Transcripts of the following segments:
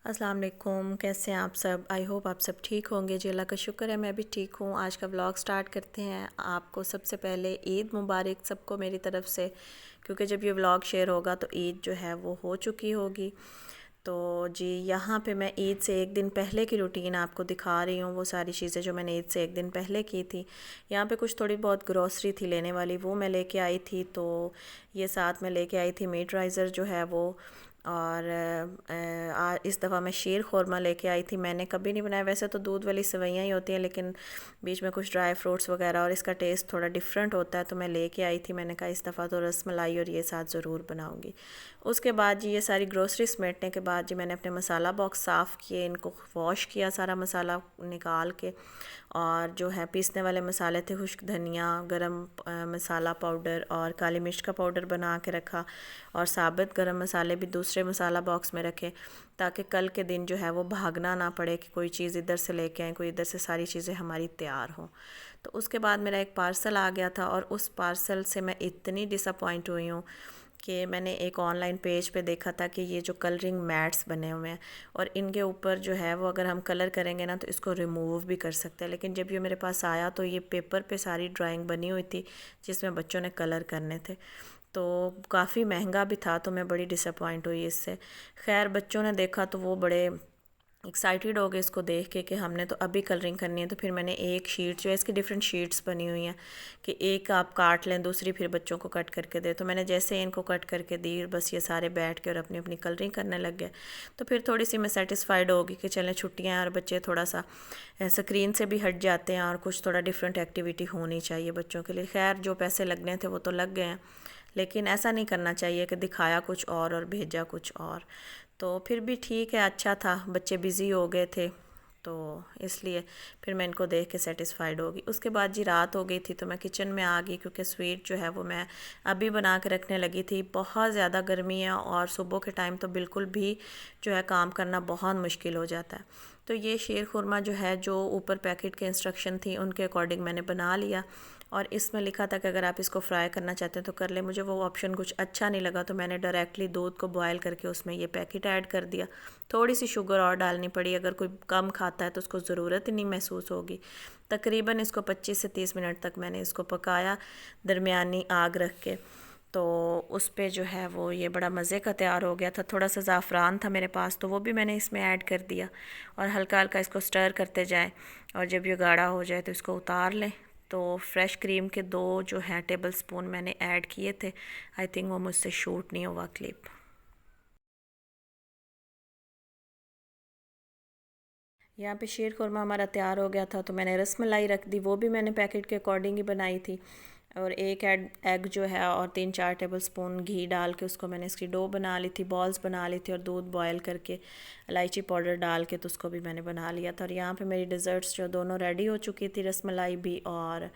अस्सलाम वालेकुम। कैसे हैं आप सब? आई होप आप सब ठीक होंगे जी। अल्लाह का शुक्र है मैं भी ठीक हूँ। आज का व्लॉग स्टार्ट करते हैं। आपको सबसे पहले ईद मुबारक सबको मेरी तरफ़ से, क्योंकि जब ये व्लॉग शेयर होगा तो ईद जो है वो हो चुकी होगी। तो जी यहाँ पे मैं ईद से एक दिन पहले की रूटीन आपको दिखा रही हूँ, वो सारी चीज़ें जो मैंने ईद से एक दिन पहले की थी। यहाँ पे कुछ थोड़ी बहुत ग्रॉसरी थी लेने वाली, वो मैं लेके आई थी। तो ये साथ में लेके आई थी मीटराइज़र जो है वो, और इस दफ़ा मैं शीर खुरमा लेके आई थी। मैंने कभी नहीं बनाया, वैसे तो दूध वाली सेवइयाँ ही होती हैं, लेकिन बीच में कुछ ड्राई फ्रूट्स वगैरह और इसका टेस्ट थोड़ा डिफरेंट होता है, तो मैं लेके आई थी। मैंने कहा इस दफ़ा तो रस मलाई और ये साथ ज़रूर बनाऊँगी। उसके बाद जी ये सारी ग्रोसरी समेटने के बाद जी मैंने अपने मसाला बॉक्स साफ़ किए, इनको वॉश किया सारा मसाला निकाल के, और जो है पीसने वाले मसाले थे खुश्क धनिया, गरम मसाला पाउडर और काली मिर्च का पाउडर बना के रखा, और साबित गरम मसाले भी दूसरे मसाला बॉक्स में रखे, ताकि कल के दिन जो है वो भागना ना पड़े कि कोई चीज़ इधर से लेके आएँ, कोई इधर से, सारी चीज़ें हमारी तैयार हों। तो उसके बाद मेरा एक पार्सल आ गया था, और उस पार्सल से मैं इतनी डिसअपॉइंट हुई हूँ कि मैंने एक ऑनलाइन पेज पे देखा था कि ये जो कलरिंग मैट्स बने हुए हैं, और इनके ऊपर जो है वो अगर हम कलर करेंगे ना तो इसको रिमूव भी कर सकते हैं। लेकिन जब ये मेरे पास आया तो ये पेपर पे सारी ड्राइंग बनी हुई थी जिसमें बच्चों ने कलर करने थे। तो काफ़ी महंगा भी था, तो मैं बड़ी डिसअपॉइंट हुई इससे। खैर बच्चों ने देखा तो वो बड़े एक्साइटेड हो गए इसको देख के कि हमने तो अभी कलरिंग करनी है। तो फिर मैंने एक शीट जो है, इसकी डिफरेंट शीट्स बनी हुई हैं कि एक आप काट लें, दूसरी फिर बच्चों को कट करके दे। तो मैंने जैसे इनको कट करके दी, बस ये सारे बैठ के और अपनी अपनी कलरिंग करने लग गए। तो फिर थोड़ी सी मैं सेटिस्फाइड होगी कि चलें छुट्टियाँ हैं और बच्चे थोड़ा सा स्क्रीन से भी हट जाते हैं, और कुछ थोड़ा डिफरेंट एक्टिविटी होनी चाहिए बच्चों के लिए। खैर जो पैसे लगने थे वो तो लग गए हैं, लेकिन ऐसा नहीं करना चाहिए कि दिखाया कुछ और भेजा कुछ और। तो फिर भी ठीक है, अच्छा था, बच्चे बिज़ी हो गए थे, तो इसलिए फिर मैं इनको देख के सेटिस्फाइड होगी। उसके बाद जी रात हो गई थी, तो मैं किचन में आ गई, क्योंकि स्वीट जो है वो मैं अभी बना के रखने लगी थी। बहुत ज़्यादा गर्मी है, और सुबह के टाइम तो बिल्कुल भी जो है काम करना बहुत मुश्किल हो जाता है। तो ये शीर खुरमा जो है, जो ऊपर पैकेट के इंस्ट्रक्शन थी उनके अकॉर्डिंग मैंने बना लिया, और इसमें लिखा था कि अगर आप इसको फ्राई करना चाहते हैं तो कर लें। मुझे वो ऑप्शन कुछ अच्छा नहीं लगा, तो मैंने डायरेक्टली दूध को बॉयल करके उसमें ये पैकेट ऐड कर दिया। थोड़ी सी शुगर और डालनी पड़ी, अगर कोई कम खाता है तो उसको ज़रूरत ही नहीं महसूस होगी। तकरीबन इसको 25 से 30 मिनट तक मैंने इसको पकाया दरमियानी आग रख के। तो उस पे जो है वो ये बड़ा मज़े का तैयार हो गया था। थोड़ा सा ज़ाफ़रान था मेरे पास, तो वो भी मैंने इसमें ऐड कर दिया, और हल्का हल्का इसको स्टर करते जाएं, और जब ये गाढ़ा हो जाए तो इसको उतार लें। तो फ्रेश क्रीम के 2 जो हैं टेबल स्पून मैंने ऐड किए थे। आई थिंक वो मुझसे शूट नहीं हुआ क्लिप। यहाँ पे शीर खुरमा हमारा तैयार हो गया था, तो मैंने रसमलाई रख दी, वो भी मैंने पैकेट के अकॉर्डिंग ही बनाई थी। और एक एग जो है, और 3-4 टेबल स्पून घी डाल के उसको मैंने इसकी डो बना ली थी, बॉल्स बना ली थी, और दूध बॉयल करके इलायची पाउडर डाल के तो उसको भी मैंने बना लिया था। और यहाँ पे मेरी डिज़र्ट्स जो दोनों रेडी हो चुकी थी, रसमलाई भी और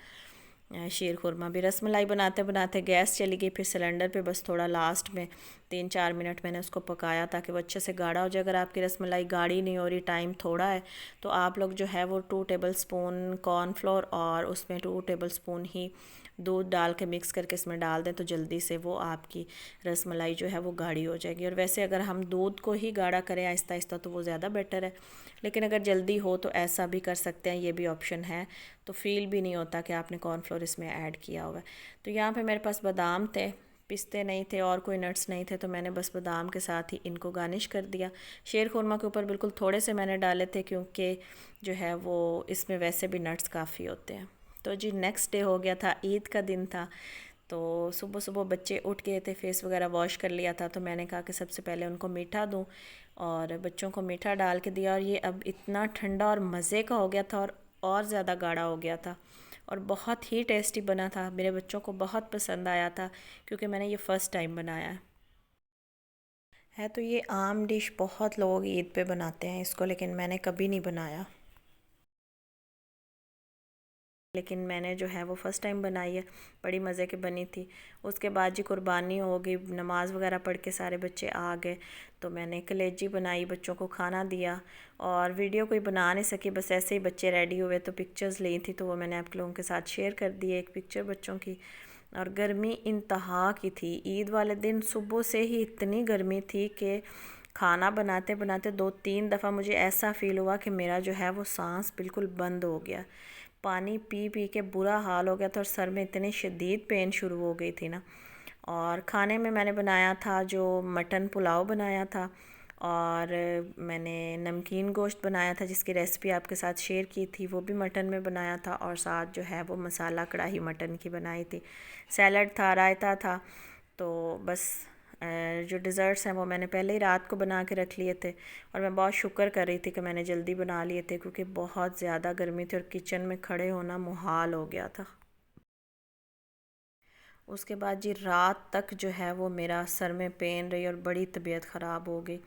शीर खुरमा भी। रसमलाई बनाते बनाते गैस चली गई, फिर सिलेंडर पे बस थोड़ा लास्ट में 3-4 मिनट मैंने उसको पकाया ताकि वो अच्छे से गाढ़ा हो जाए। अगर आपकी रसमलाई गाढ़ी नहीं हो रही, टाइम थोड़ा है, तो आप लोग जो है वो 2 टेबल स्पून कॉर्नफ्लोर और उसमें 2 टेबल स्पून ही दूध डाल के मिक्स करके इसमें डाल दें, तो जल्दी से वो आपकी रसमलाई जो है वो गाढ़ी हो जाएगी। और वैसे अगर हम दूध को ही गाढ़ा करें आहिस्ता आहिस्ता तो वो ज़्यादा बेटर है, लेकिन अगर जल्दी हो तो ऐसा भी कर सकते हैं, ये भी ऑप्शन है। तो फील भी नहीं होता कि आपने कॉर्नफ्लोर इसमें ऐड किया हुआ है। तो यहाँ पे मेरे पास बादाम थे, पिस्ते नहीं थे, और कोई नट्स नहीं थे, तो मैंने बस बादाम के साथ ही इनको गार्निश कर दिया। शेर खुरमा के ऊपर बिल्कुल थोड़े से मैंने डाले थे, क्योंकि जो है वो इसमें वैसे भी नट्स काफ़ी होते हैं। तो जी नेक्स्ट डे हो गया था, ईद का दिन था। तो सुबह सुबह बच्चे उठ गए थे, फेस वगैरह वॉश कर लिया था, तो मैंने कहा कि सबसे पहले उनको मीठा दूं, और बच्चों को मीठा डाल के दिया। और ये अब इतना ठंडा और मज़े का हो गया था, और ज़्यादा गाढ़ा हो गया था, और बहुत ही टेस्टी बना था। मेरे बच्चों को बहुत पसंद आया था, क्योंकि मैंने ये फ़र्स्ट टाइम बनाया है। तो ये आम डिश बहुत लोग ईद पे बनाते हैं इसको, लेकिन मैंने कभी नहीं बनाया। लेकिन मैंने जो है वो फ़र्स्ट टाइम बनाई है, बड़ी मज़े की बनी थी। उसके बाद जी कुर्बानी हो गई, नमाज़ वगैरह पढ़ के सारे बच्चे आ गए, तो मैंने कलेजी बनाई, बच्चों को खाना दिया। और वीडियो कोई बना नहीं सकी, बस ऐसे ही बच्चे रेडी हुए तो पिक्चर्स ली थी, तो वो मैंने आप लोगों के साथ शेयर कर दी, एक पिक्चर बच्चों की। और गर्मी इंतहा की थी, ईद वाले दिन सुबह से ही इतनी गर्मी थी कि खाना बनाते बनाते 2-3 दफ़ा मुझे ऐसा फ़ील हुआ कि मेरा जो है वो सांस बिल्कुल बंद हो गया। पानी पी पी के बुरा हाल हो गया था और सर में इतनी शदीद पेन शुरू हो गई थी ना। और खाने में मैंने बनाया था जो मटन पुलाव बनाया था, और मैंने नमकीन गोश्त बनाया था जिसकी रेसिपी आपके साथ शेयर की थी, वो भी मटन में बनाया था, और साथ जो है वो मसाला कढ़ाई मटन की बनाई थी। सैलड था, रायता था। तो बस जो डिज़र्ट्स हैं वो मैंने पहले ही रात को बना के रख लिए थे, और मैं बहुत शुक्र कर रही थी कि मैंने जल्दी बना लिए थे क्योंकि बहुत ज़्यादा गर्मी थी और किचन में खड़े होना मुहाल हो गया था। उसके बाद जी रात तक जो है वो मेरा सर में पेन रही और बड़ी तबीयत ख़राब हो गई।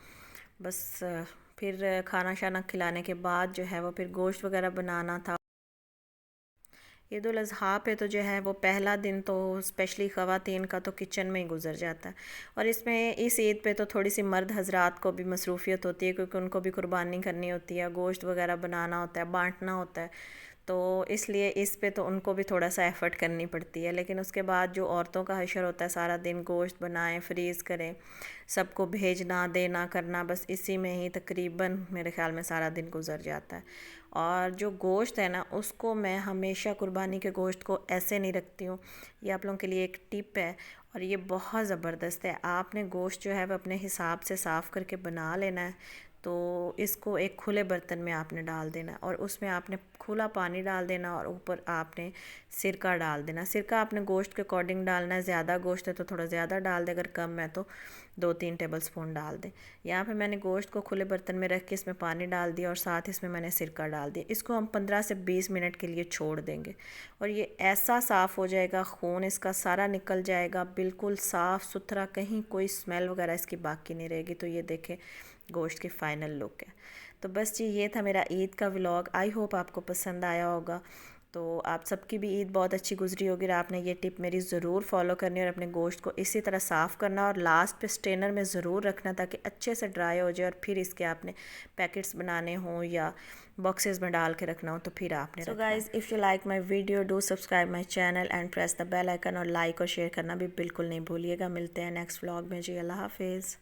बस फिर खाना शाना खिलाने के बाद जो है वो फिर गोश्त वगैरह बनाना था। ईद उल अज़हा पे तो जो है वो पहला दिन तो स्पेशली ख़वातीन का तो किचन में ही गुजर जाता है, और इसमें इस ईद पे तो थोड़ी सी मर्द हजरात को भी मसरूफ़ियत होती है क्योंकि उनको भी कुर्बानी करनी होती है, गोश्त वगैरह बनाना होता है, बांटना होता है। तो इसलिए इस पे तो उनको भी थोड़ा सा एफ़र्ट करनी पड़ती है। लेकिन उसके बाद जो औरतों का हशर होता है, सारा दिन गोश्त बनाएं, फ्रीज़ करें, सबको भेजना देना करना, बस इसी में ही तकरीबन मेरे ख़्याल में सारा दिन गुजर जाता है। और जो गोश्त है ना उसको मैं हमेशा कुर्बानी के गोश्त को ऐसे नहीं रखती हूँ। ये आप लोगों के लिए एक टिप है, और ये बहुत ज़बरदस्त है। आपने गोश्त जो है वह अपने हिसाब से साफ़ करके बना लेना है। तो इसको एक खुले बर्तन में आपने डाल देना, और उसमें आपने खुला पानी डाल देना, और ऊपर आपने सिरका डाल देना। सिरका आपने गोश्त के अकॉर्डिंग डालना है, ज़्यादा गोश्त है तो थोड़ा ज़्यादा डाल दे, अगर कम है तो 2-3 टेबल स्पून डाल दें। यहाँ पे मैंने गोश्त को खुले बर्तन में रख के इसमें पानी डाल दिया और साथ इसमें मैंने सिरका डाल दिया। इसको हम 15 से 20 मिनट के लिए छोड़ देंगे, और ये ऐसा साफ़ हो जाएगा, खून इसका सारा निकल जाएगा, बिल्कुल साफ़ सुथरा, कहीं कोई स्मेल वगैरह इसकी बाकी नहीं रहेगी। तो ये देखें गोश्त की फ़ाइनल लुक है। तो बस जी ये था मेरा ईद का व्लॉग। आई होप आपको पसंद आया होगा। तो आप सबकी भी ईद बहुत अच्छी गुजरी होगी, और आपने ये टिप मेरी ज़रूर फॉलो करनी, और अपने गोश्त को इसी तरह साफ़ करना और लास्ट पे स्ट्रेनर में ज़रूर रखना ताकि अच्छे से ड्राई हो जाए, और फिर इसके आपने पैकेट्स बनाने हों या बॉक्सेस में डाल के रखना हो तो फिर आपने so guys, if you like my video do subscribe my channel and press the bell icon, और लाइक और शेयर करना भी बिल्कुल नहीं भूलिएगा। मिलते हैं नेक्स्ट व्लॉग में जी। अल्लाह हाफिज़।